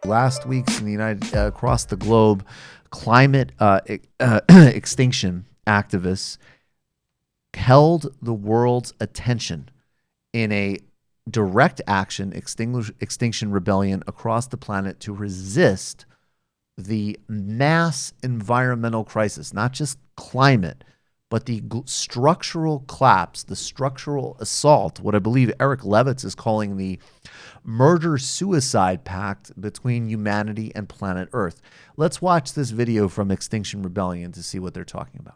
last week's in the across the globe, climate extinction activists held the world's attention in a direct action, Extinction Rebellion across the planet to resist the mass environmental crisis, not just climate, but the structural collapse, the structural assault, what I believe Eric Levitz is calling the murder-suicide pact between humanity and planet Earth. Let's watch this video from Extinction Rebellion to see what they're talking about.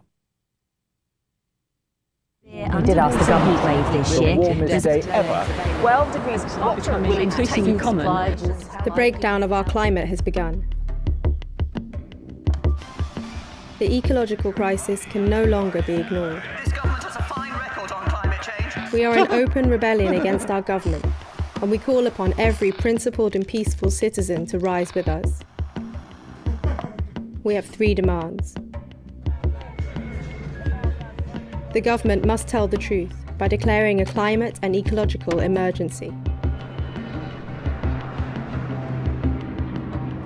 We did ask the government wave this year. The warmest day ever. 12 degrees not becoming increasingly common. The breakdown of our climate has begun. The ecological crisis can no longer be ignored. This government has a fine record on climate change. We are in open rebellion against our government, and we call upon every principled and peaceful citizen to rise with us. We have 3 demands. The government must tell the truth by declaring a climate and ecological emergency.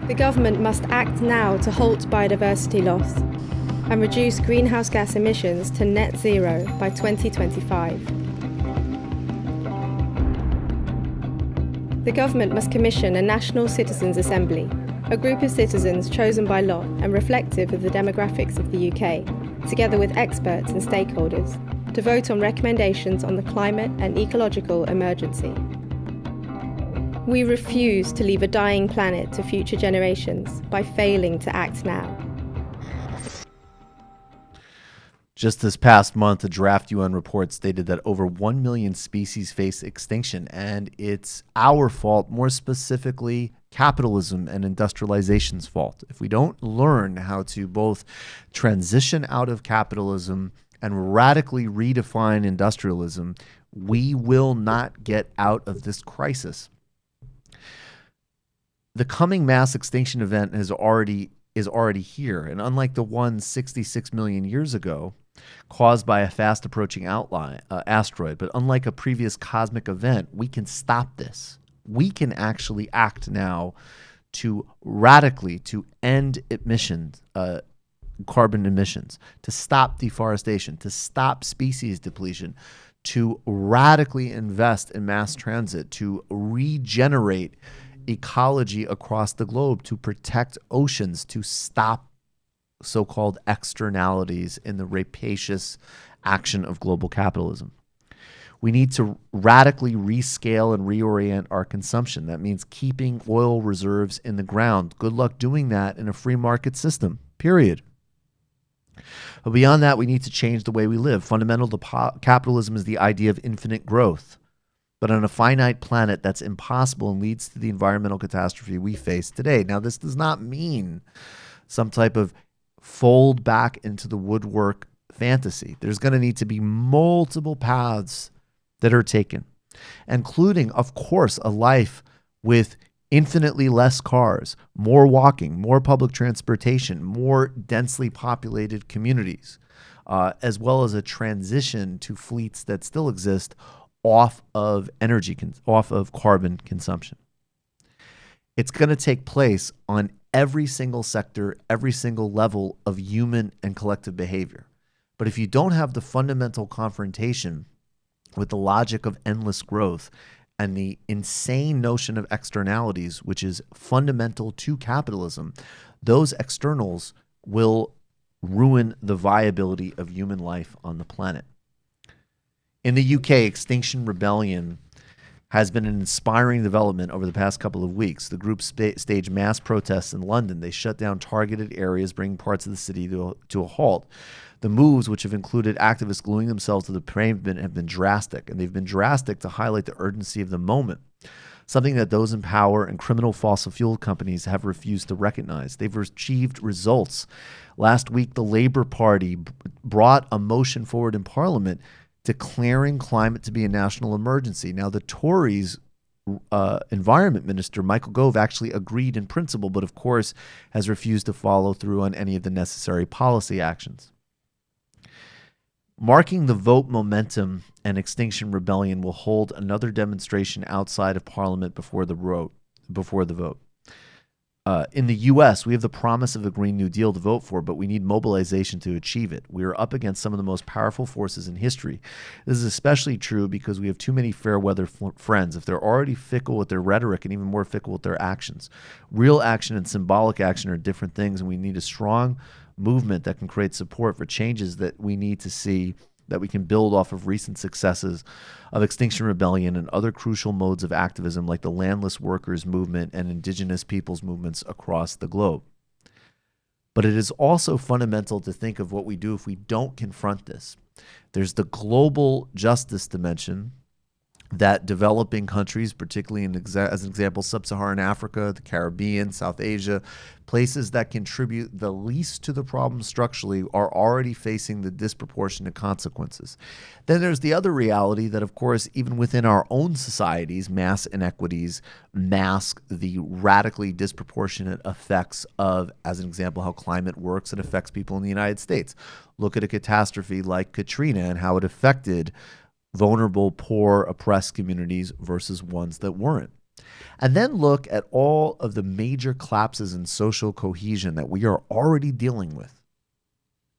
The government must act now to halt biodiversity loss and reduce greenhouse gas emissions to net zero by 2025. The government must commission a National Citizens' Assembly, a group of citizens chosen by lot and reflective of the demographics of the UK, together with experts and stakeholders, to vote on recommendations on the climate and ecological emergency. We refuse to leave a dying planet to future generations by failing to act now. Just this past month, a draft UN report stated that over 1 million species face extinction, and it's our fault, more specifically capitalism and industrialization's fault. If we don't learn how to both transition out of capitalism and radically redefine industrialism, we will not get out of this crisis. The coming mass extinction event is already here, and unlike the one 66 million years ago, caused by a fast approaching asteroid, but unlike a previous cosmic event, we can stop this. We can actually act now to radically to end emissions, carbon emissions, to stop deforestation, to stop species depletion, to radically invest in mass transit, to regenerate ecology across the globe, to protect oceans, to stop so-called externalities in the rapacious action of global capitalism. We need to radically rescale and reorient our consumption. That means keeping oil reserves in the ground. Good luck doing that in a free market system, period. But beyond that, we need to change the way we live. Fundamental to capitalism is the idea of infinite growth. But on a finite planet, that's impossible and leads to the environmental catastrophe we face today. Now, this does not mean some type of fold back into the woodwork fantasy. There's going to need to be multiple paths that are taken, including, of course, a life with infinitely less cars, more walking, more public transportation, more densely populated communities, as well as a transition to fleets that still exist off of off of carbon consumption. It's going to take place on every single sector, every single level of human and collective behavior. But if you don't have the fundamental confrontation with the logic of endless growth and the insane notion of externalities, which is fundamental to capitalism, those externals will ruin the viability of human life on the planet. In the UK, Extinction Rebellion has been an inspiring development over the past couple of weeks. The group staged mass protests in London. They shut down targeted areas, bringing parts of the city to a halt. The moves, which have included activists gluing themselves to the pavement, have been drastic, and they've been drastic to highlight the urgency of the moment, something that those in power and criminal fossil fuel companies have refused to recognize. They've achieved results. Last week, the Labour Party brought a motion forward in Parliament declaring climate to be a national emergency. Now, the Tories' Environment Minister, Michael Gove, actually agreed in principle, but of course has refused to follow through on any of the necessary policy actions. Marking the vote momentum, and Extinction Rebellion will hold another demonstration outside of Parliament before the vote. In the U.S., we have the promise of a Green New Deal to vote for, but we need mobilization to achieve it. We are up against some of the most powerful forces in history. This is especially true because we have too many fair weather friends. If they're already fickle with their rhetoric and even more fickle with their actions, real action and symbolic action are different things, and we need a strong movement that can create support for changes that we need to see, that we can build off of recent successes of Extinction Rebellion and other crucial modes of activism like the landless workers movement and indigenous peoples movements across the globe. But it is also fundamental to think of what we do if we don't confront this. There's the global justice dimension that developing countries, particularly as an example, Sub-Saharan Africa, the Caribbean, South Asia, places that contribute the least to the problem structurally, are already facing the disproportionate consequences. Then there's the other reality that, of course, even within our own societies, mass inequities mask the radically disproportionate effects of, as an example, how climate works and affects people in the United States. Look at a catastrophe like Katrina and how it affected vulnerable, poor, oppressed communities versus ones that weren't. And then look at all of the major collapses in social cohesion that we are already dealing with.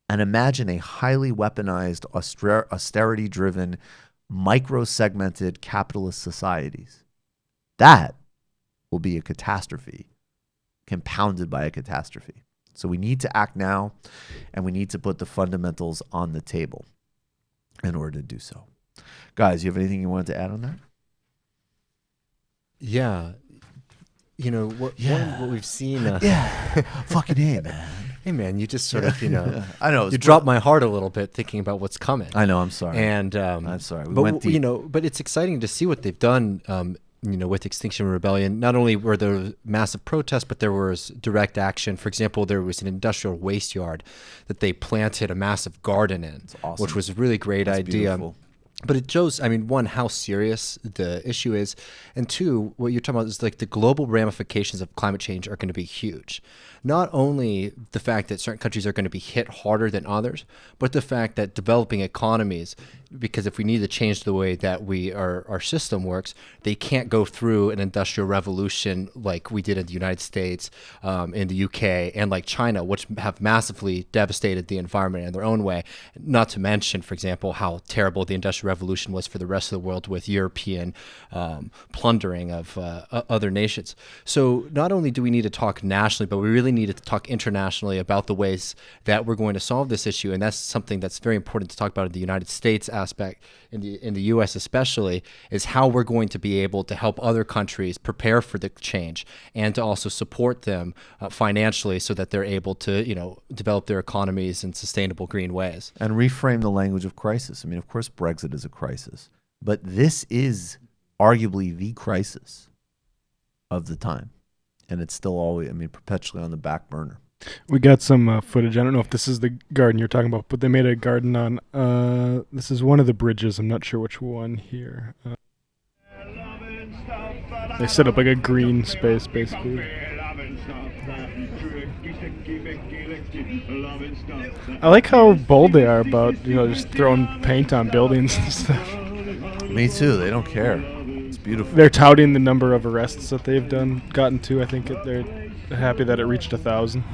And imagine a highly weaponized, austerity-driven, micro-segmented capitalist societies. That will be a catastrophe, compounded by a catastrophe. So we need to act now, and we need to put the fundamentals on the table in order to do so. Guys, you have anything you wanted to add on that? Yeah. You know, what we've seen. Fucking hey, man. Hey, man, you just sort of, I know. You dropped my heart a little bit thinking about what's coming. I know, I'm sorry. And I'm sorry. We went deep. But it's exciting to see what they've done, with Extinction Rebellion. Not only were there massive protests, but there was direct action. For example, there was an industrial waste yard that they planted a massive garden in, awesome. Which was a really great idea. Beautiful. But it shows, one, how serious the issue is, and two, what you're talking about is like the global ramifications of climate change are going to be huge. Not only the fact that certain countries are going to be hit harder than others, but the fact that developing economies, because if we need to change the way that our system works, they can't go through an industrial revolution like we did in the United States, in the UK, and like China, which have massively devastated the environment in their own way. Not to mention, for example, how terrible the industrial revolution was for the rest of the world with European plundering of other nations. So not only do we need to talk nationally, but we really need to talk internationally about the ways that we're going to solve this issue. And that's something that's very important to talk about in the United States aspect, in the U.S. especially, is how we're going to be able to help other countries prepare for the change and to also support them financially so that they're able to, develop their economies in sustainable green ways. And reframe the language of crisis. Of course, Brexit is a crisis, but this is arguably the crisis of the time. And it's still always, perpetually on the back burner. We got some footage. I don't know if this is the garden you're talking about, but they made a garden on, this is one of the bridges. I'm not sure which one here. They set up like a green space, basically. I like how bold they are about, just throwing paint on buildings and stuff. Me too. They don't care. It's beautiful. They're touting the number of arrests that they've gotten to. I think they're happy that it reached 1,000.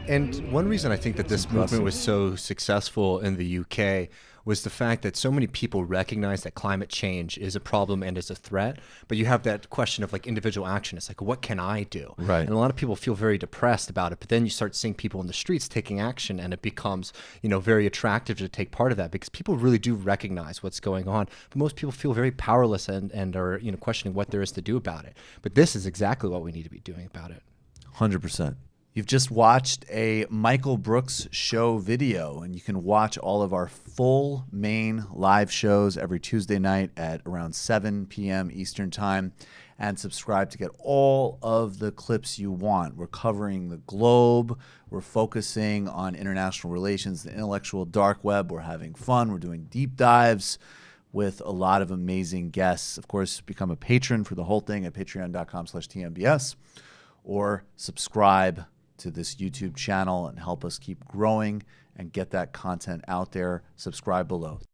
And one reason I think that this movement was so successful in the UK was the fact that so many people recognize that climate change is a problem and is a threat. But you have that question of like individual action. It's like, what can I do? Right. And a lot of people feel very depressed about it. But then you start seeing people in the streets taking action, and it becomes, very attractive to take part of that because people really do recognize what's going on. But most people feel very powerless and are, questioning what there is to do about it. But this is exactly what we need to be doing about it. 100%. You've just watched a Michael Brooks show video, and you can watch all of our full main live shows every Tuesday night at around 7 p.m. Eastern Time, and subscribe to get all of the clips you want. We're covering the globe. We're focusing on international relations, the intellectual dark web. We're having fun. We're doing deep dives with a lot of amazing guests. Of course, become a patron for the whole thing at patreon.com/TMBS, or subscribe to this YouTube channel and help us keep growing and get that content out there. Subscribe below.